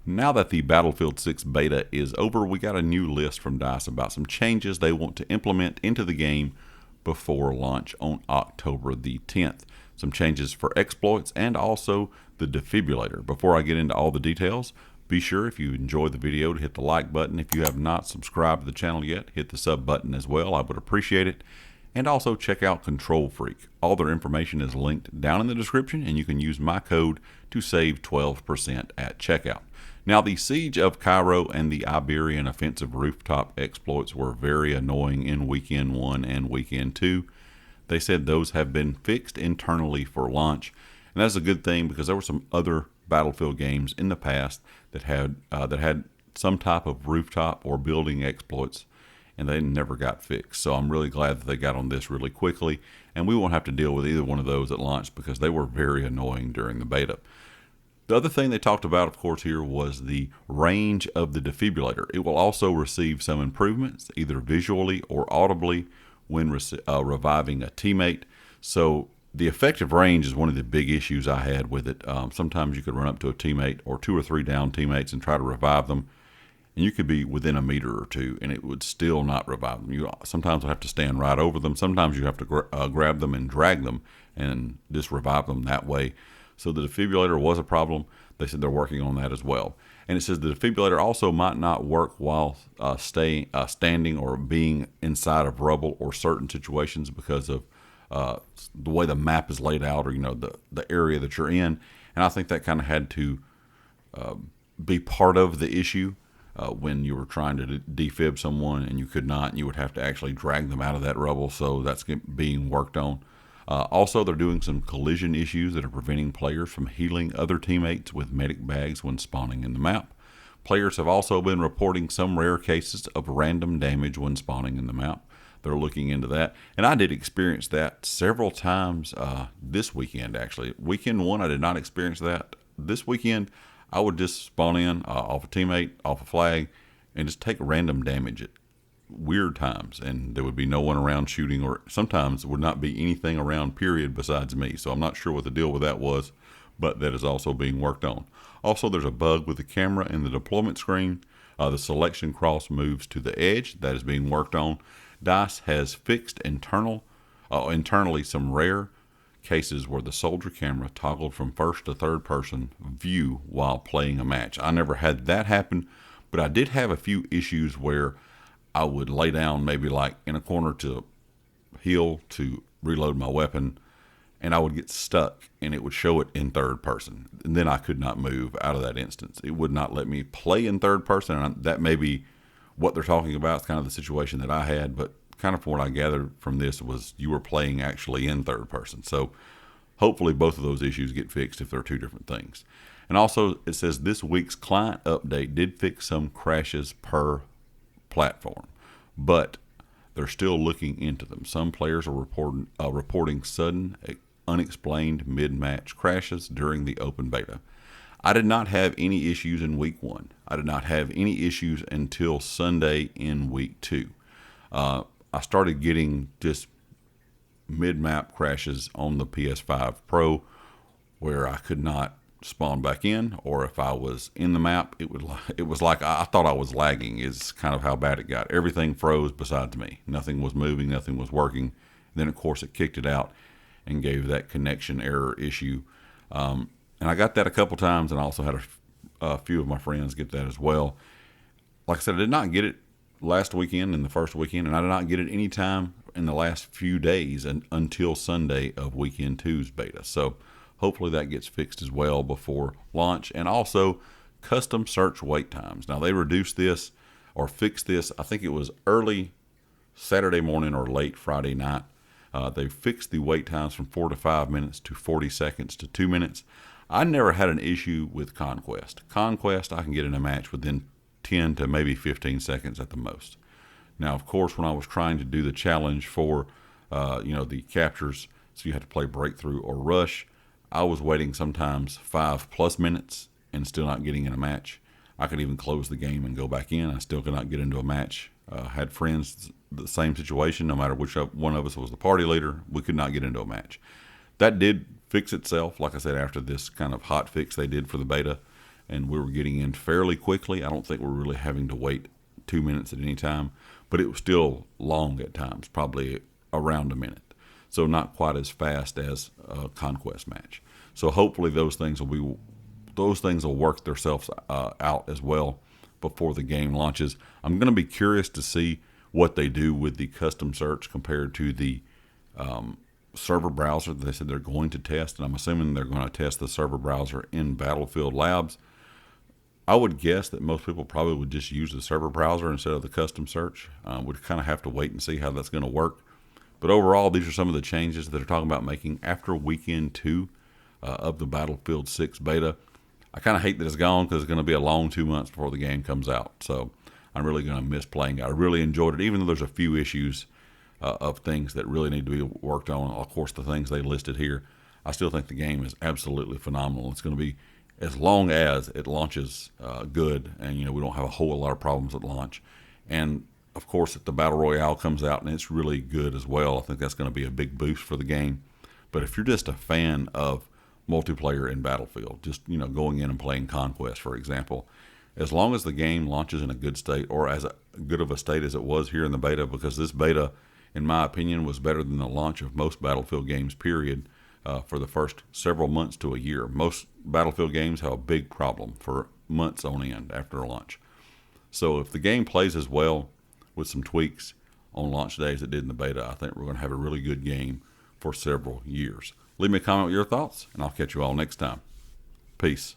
Now that the Battlefield 6 beta is over, we got a new list from DICE about some changes they want to implement into the game before launch on October the 10th. Some changes for exploits and also the defibrillator. Before I get into all the details, be sure if you enjoyed the video to hit the like button. If you have not subscribed to the channel yet, hit the sub button as well. I would appreciate it. And also check out Control Freak. All their information is linked down in the description, and you can use my code to save 12% at checkout. Now, the Siege of Cairo and the Iberian Offensive Rooftop Exploits were very annoying in Weekend 1 and Weekend 2. They said those have been fixed internally for launch, and that's a good thing because there were some other Battlefield games in the past that had some type of rooftop or building exploits, and they never got fixed. So I'm really glad that they got on this really quickly, and we won't have to deal with either one of those at launch because they were very annoying during the beta. The other thing they talked about, of course, here was the range of the defibrillator. It will also receive some improvements, either visually or audibly, when reviving a teammate. So the effective range is one of the big issues I had with it. Sometimes you could run up to a teammate or 2 or 3 down teammates and try to revive them, and you could be within a meter or two, and it would still not revive them. You sometimes have to stand right over them. Sometimes you have to grab them and drag them and just revive them that way. So the defibrillator was a problem. They said they're working on that as well. And it says the defibrillator also might not work while standing or being inside of rubble or certain situations because of the way the map is laid out, or the area that you're in. And I think that kind of had to be part of the issue when you were trying to defib someone and you could not, and you would have to actually drag them out of that rubble. So that's being worked on. Also, they're doing some collision issues that are preventing players from healing other teammates with medic bags when spawning in the map. Players have also been reporting some rare cases of random damage when spawning in the map. They're looking into that, and I did experience that several times this weekend, actually. Weekend 1, I did not experience that. This weekend, I would just spawn in off a teammate, off a flag, and just take random damage at weird times, and there would be no one around shooting, or sometimes there would not be anything around, period, besides me. So I'm not sure what the deal with that was, but that is also being worked on. Also, there's a bug with the camera in the deployment screen. The selection cross moves to the edge. That is being worked on. DICE has fixed internally some rare cases where the soldier camera toggled from first to third person view while playing a match. I never had that happen, but I did have a few issues where I would lay down maybe like in a corner to heal, to reload my weapon, and I would get stuck, and it would show it in third person. And then I could not move out of that instance. It would not let me play in third person, and that may be what they're talking about. It's kind of the situation that I had, but kind of from what I gathered from this was you were playing actually in third person. So hopefully both of those issues get fixed if they're two different things. And also it says this week's client update did fix some crashes per platform, but they're still looking into them. Some players are reporting sudden, unexplained mid-match crashes during the open beta. I did not have any issues in week 1. I did not have any issues until Sunday in week 2. I started getting just mid-map crashes on the PS5 Pro where I could not spawn back in, or if I was in the map, it was like I thought I was lagging, is kind of how bad it got. Everything froze besides me. Nothing was moving, nothing was working. And then of course it kicked it out and gave that connection error issue. And I got that a couple times, and I also had a few of my friends get that as well. Like I said, I did not get it last weekend and the first weekend, and I did not get it any time in the last few days until Sunday of weekend 2's beta. So hopefully that gets fixed as well before launch. And also custom search wait times. Now they reduced this or fixed this, I think it was early Saturday morning or late Friday night. They fixed the wait times from 4 to 5 minutes to 40 seconds to 2 minutes. I never had an issue with Conquest. Conquest, I can get in a match within 10 to maybe 15 seconds at the most. Now, of course, when I was trying to do the challenge for, the captures, so you had to play breakthrough or rush, I was waiting sometimes 5+ minutes and still not getting in a match. I could even close the game and go back in. I still could not get into a match. Had friends, the same situation, no matter which one of us was the party leader, we could not get into a match. That did fix itself, like I said, after this kind of hot fix they did for the beta. and we were getting in fairly quickly. I don't think we're really having to wait 2 minutes at any time, but it was still long at times, probably around a minute. So not quite as fast as a conquest match. So hopefully those things will work themselves out as well before the game launches. I'm going to be curious to see what they do with the custom search compared to the server browser that they said they're going to test, and I'm assuming they're going to test the server browser in Battlefield Labs. I would guess that most people probably would just use the server browser instead of the custom search. We'd kind of have to wait and see how that's going to work. But overall, these are some of the changes that they're talking about making after weekend 2 of the Battlefield 6 beta. I kind of hate that it's gone because it's going to be a long 2 months before the game comes out. So I'm really going to miss playing it. I really enjoyed it, even though there's a few issues of things that really need to be worked on. Of course, the things they listed here. I still think the game is absolutely phenomenal. It's going to be, as long as it launches good, and we don't have a whole lot of problems at launch. And of course, if the Battle Royale comes out and it's really good as well, I think that's going to be a big boost for the game. But if you're just a fan of multiplayer in Battlefield, just going in and playing Conquest, for example, as long as the game launches in a good state, or as good of a state as it was here in the beta, because this beta, in my opinion, was better than the launch of most Battlefield games, period, for the first several months to a year. Most Battlefield games have a big problem for months on end after launch. So if the game plays as well with some tweaks on launch day as it did in the beta, I think we're going to have a really good game for several years. Leave me a comment with your thoughts, and I'll catch you all next time. Peace.